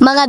Mga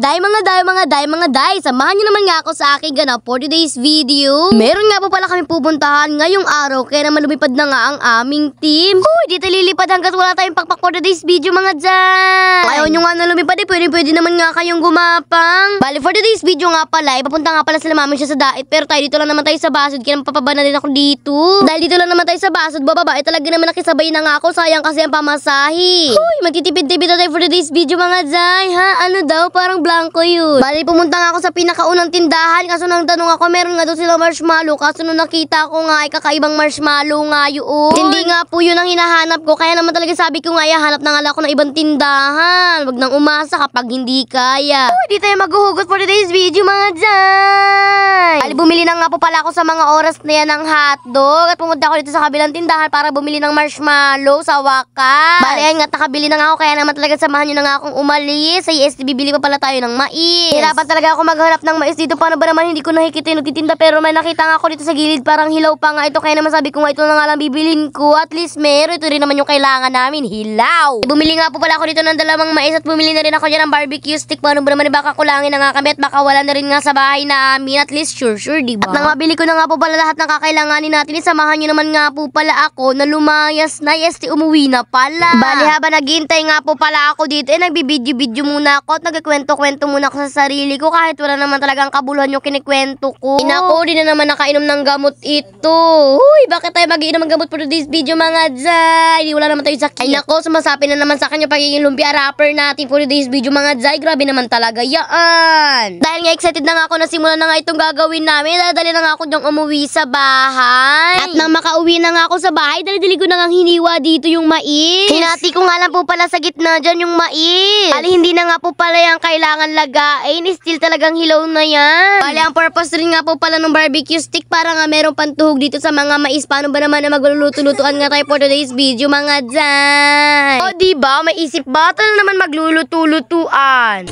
day, samahan nyo naman nga ako sa aking ganap for today's video. Meron nga po pala kami pupuntahan ngayong araw, kaya naman lumipad na nga ang aming team. Hoy, dito lilipad hanggat wala tayong pakpak for today's video mga day. Ayaw nyo nga na lumipad pwede naman nga kayong gumapang. Bali, for today's video nga pala, ipapunta nga pala sila mami siya sa dait, pero tayo dito lang naman tayo sa basod, kaya mapapaba na rin ako dito. Dahil dito lang naman tayo sa basod, bababa, talaga naman nakisabay na nga ako, sayang kasi ang pamasahe. Hoy, magtitipid-tipid na tayo for today's video mga day, ha? Ano daw, parang blanco yun. Bali, pumunta nga ako sa pinakaunang tindahan, kaso nang tanong ako, meron nga daw sila marshmallow, kaso nung nakita ko nga ay kakaibang marshmallow nga yun. Hindi nga po yun ang hinahanap ko, kaya naman talaga sabi ko nga, hanap na nga ako ng ibang tindahan. Wag nang umasa kapag hindi kaya. Uy, di tayo maghuhugot for today's video mga day. Bali, bumili na nga po pala ako sa mga oras na yan ng hotdog at pumunta ako dito sa kabilang tindahan para bumili ng marshmallow sa wakas. Bali, ayun nga, nakabili na nga ako, kaya naman talaga samahan nyo na nga akong umalis. Sa EST, bibili pa pala tayo ng mais. Hirapan talaga ako maghanap ng mais dito. Paano ba naman hindi ko nakikita yung nagtitinda, pero may nakita nga ako dito sa gilid, parang hilaw pa nga ito, kaya naman sabi ko nga ito na nga lang bibilin ko. At least meron, ito rin naman yung kailangan namin, hilaw. Bumili nga po pala ako dito ng dalawang mais at bumili na rin ako dyan ng barbecue stick. Paano ba naman, baka kulangin na nga kami at baka wala na rin nga sa bahay namin. At least sure, diba? At nang mabili ko na nga po pala lahat ng kakailanganin natin, samahan nyo naman nga po pala ako na lumayas na. Yes, umuwi na pala. Bali, habang naghihintay nga po pala ako dito, nagbibidyo-video muna ako at nagkikwento-kwento muna ako sa sarili ko kahit wala naman talagang kabuluhan yung kinikwento ko. Inako, di na naman nakainom ng gamot ito. Huy, bakit tayo mag-iinom ng gamot for this video mga jay? Wala naman tayo sakit. Ay nako, sumasabi na naman sa kanya pagiging lumpia rapper natin for this video mga jay. Grabe naman talaga yan. Dahil nga excited na nga ako na simulan na nga itong gagawin namin. Dali na nga ako dyang umuwi sa bahay. At nang makauwi na nga ako sa bahay, dali ko na nga hiniwa dito yung mais. Hinati ko nga lang po pala sa gitna dyan yung mais. Bali, hindi na nga po pala yung kailangan lagain. Still talagang hilaw na yan. Bali, ang purpose rin nga po pala ng barbecue stick para nga merong pantuhog dito sa mga mais. Paano ba naman na magluluto-lutuan nga tayo for today's video mga dyan? O diba, may isip ba? Ito na naman magluluto-lutuan.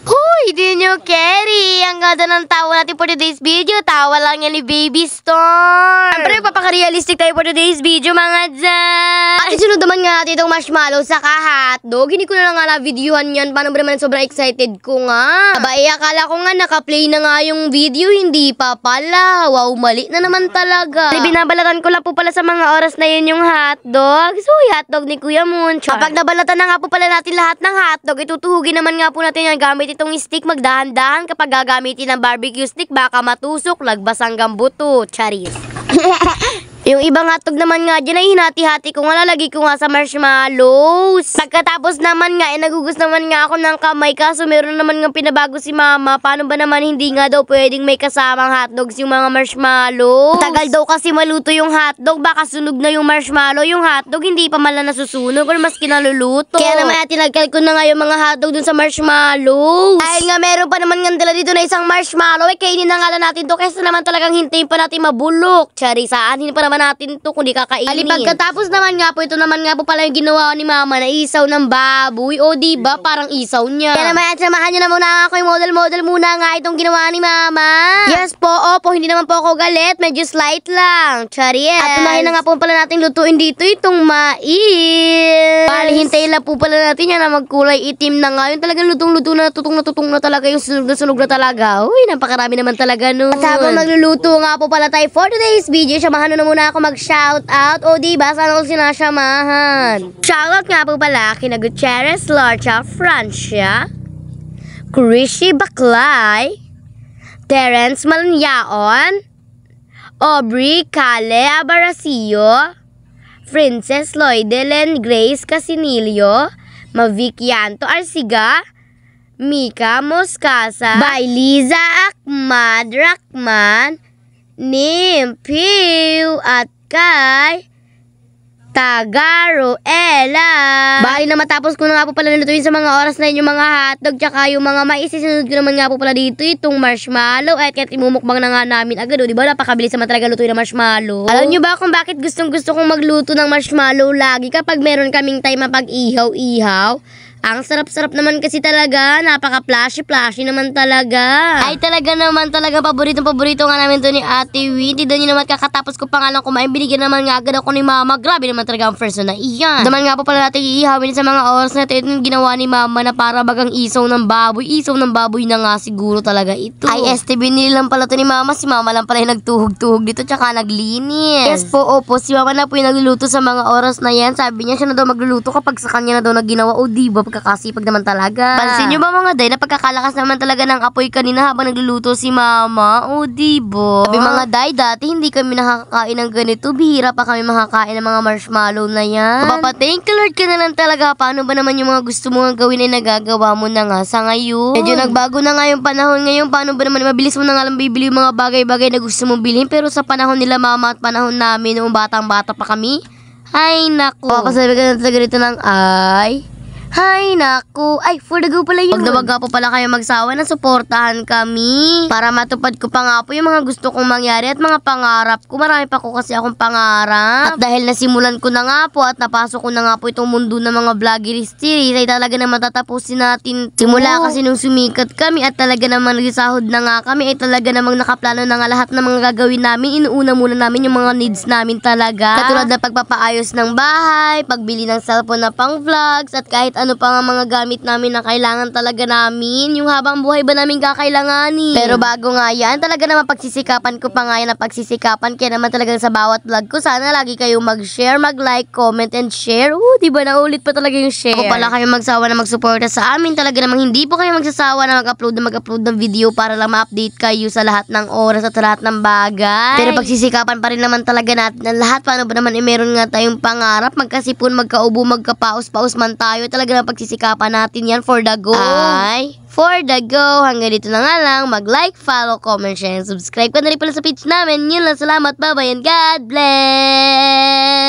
Hoy, di nyo carry. Ang ganda ng tawa natin for today's video. Tawa lang yan ni Baby Storm. Siyempre, papaka-realistic tayo for today's video mga dyan. At isunod naman nga natin itong marshmallow sa hotdog. Hindi ko na nga na-videohan yan. Paano ba naman sobrang excited ko nga? Aba, akala ko nga naka-play na nga yung video. Hindi pa pala. Wow, mali na naman talaga. Binabalatan ko lang po pala sa mga oras na yun yung hotdog. So, hotdog ni Kuya Muncho. Kapag nabalatan na nga po pala natin lahat ng hotdog, itutuhugin naman nga po natin yan gamit itong stick. Magdahan-dahan kapag gagamitin ng barbecue stick, baka matusok, lagbas hanggang buto. Charis. Yung ibang hotdog naman nga dyan ay hinati-hati ko nga, lalagay ko nga sa marshmallows. Pagkatapos naman nga, nagugus naman nga ako ng kamay, kaso meron naman nga pinabago si mama. Paano ba naman hindi nga daw pwedeng may kasamang hotdogs yung mga marshmallows? Tagal daw kasi maluto yung hotdog, baka sunog na yung marshmallow. Yung hotdog hindi pa mala nasusunog or mas kinaluluto. Kaya naman tinagkal ko na nga yung mga hotdog dun sa marshmallows. Dahil nga meron pa naman nga dala dito na isang marshmallow, kainin na nga lang natin to, kaysa naman talagang hintayin pa natin mabulok. Charisaan, hindi pa naman natin to kundi kakainin. Ali, pagkatapos naman nga po, ito naman nga po pala yung ginawa ni mama na isaw ng baboy. O diba, parang isaw niya. Kaya naman, samahan nyo na muna ako yung model muna nga itong ginawa ni mama. Yes po, opo, hindi naman po ako galit. Medyo slight lang. Charies. At unahin na nga po pala natin lutuin dito itong mais. Bali, hintayin lang po pala natin yan na magkulay itim na nga. Yung talagang lutong-luto na, tutong na talaga, yung sunog na talaga. Uy, napakarami naman talaga nun. At habang nagluluto nga po pala tayo for today's video, samahan na muna ako mag-shoutout. O diba, sana ko sinasamahan. Shoutout nga po pala kina Gutierrez Larcha Francia, Krishi Baklay, Terence Malanyaon, Aubrey Cale Abaracio, Princess Lloydelen Grace Casinilio, Mavic Yanto Arsiga, Mika Moscasa, Bailiza Ahmad Rakman, Nimpiw at kay Tagaro Ella. Bali na matapos ko na nga po pala nalutuin sa mga oras na yun yung mga hotdog tsaka yung mga mais. Isunod ko naman nga po pala dito itong marshmallow at kahit imumukbang na nga namin agad. Diba napakabilis naman talaga lutuin ng marshmallow. Alam nyo ba kung bakit gustong gusto kong magluto ng marshmallow lagi kapag meron kaming time mapag-ihaw-ihaw? Ang sarap-sarap naman kasi talaga. Napaka-flashy naman talaga. Ay talaga naman talaga paborito nga namin to ni Ate Win. Di doon yun naman kakatapos ko pa nga lang kumain. Binigyan naman nga agad ako ni Mama. Grabe naman talaga ang first na iyan. Naman nga po pala natin iihawin sa mga oras na ito. Ito yung ginawa ni Mama na para bagang isaw ng baboy. Isaw ng baboy na nga siguro talaga ito. Ay STB lang pala to ni Mama. Si Mama lang pala yung nagtuhog-tuhog dito tsaka naglinis. Yes po, opo. Si Mama na po yung nagluluto sa mga oras na yan. Sabi niya siya na daw magluluto kapag sa kanya na daw naginawa. O diba, pagkakasipag naman talaga. Pansin nyo ba mga day na pagkakalakas naman talaga ng apoy kanina habang nagluluto si Mama? O diba? Sabi mga day, dati hindi kami nakakain ng ganito. Bihira pa kami makakain ng mga marshmallow na yan. Thank you Lord ka na lang talaga. Paano ba naman yung mga gusto mo nga gawin ay nagagawa mo na nga sa ngayon? Medyo nagbago na nga yung panahon ngayon. Paano ba naman mabilis mo na nga lang bibili yung mga bagay-bagay na gusto mong bilhin? Pero sa panahon nila Mama at panahon namin noong batang-bata pa kami, ay naku. Papasabi ka na talaga rito ng ay, naku. Ay, for the go pala yun. Wag na wag po pala kayo magsawa na suportahan kami. Para matupad ko pa nga po yung mga gusto kong mangyari at mga pangarap ko. Marami pa ko kasi akong pangarap. At dahil nasimulan ko na nga po at napasok ko na nga po itong mundo ng mga vloggery ay talaga naman tatapusin natin. Simula kasi nung sumikat kami at talaga naman nagsasahod na nga kami ay talaga namang nakaplano na nga lahat ng mga gagawin namin. Inuuna muna namin yung mga needs namin talaga. Katulad na pagpapaayos ng bahay, pagbili ng cellphone na pang vlogs at kahit ano pa nga mga gamit namin na kailangan talaga namin. Yung habang buhay ba namin kakailanganin. Pero bago nga yan, talaga naman pagsisikapan ko pa nga yan na pagsisikapan. Kaya naman talaga sa bawat vlog ko, sana lagi kayong mag-share, mag-like, comment, and share. Diba naulit pa talaga yung share. Ako pala kayong magsawa na magsuporta sa amin. Talaga namang hindi po kayo magsasawa na mag-upload ng video para lang ma-update kayo sa lahat ng oras at lahat ng bagay. Pero pagsisikapan pa rin naman talaga natin ang lahat. Paano ba naman meron nga tayong pangarap, magkasipon, magkaubo, magkapaus-paus man tayo. Talaga naman pagsisikapan natin yan for the go. For the go. Hanggang dito na nga lang. Mag-like, follow, comment, share, and subscribe ka na rin pala sa page namin. Yun lang. Salamat. Bye-bye and God bless.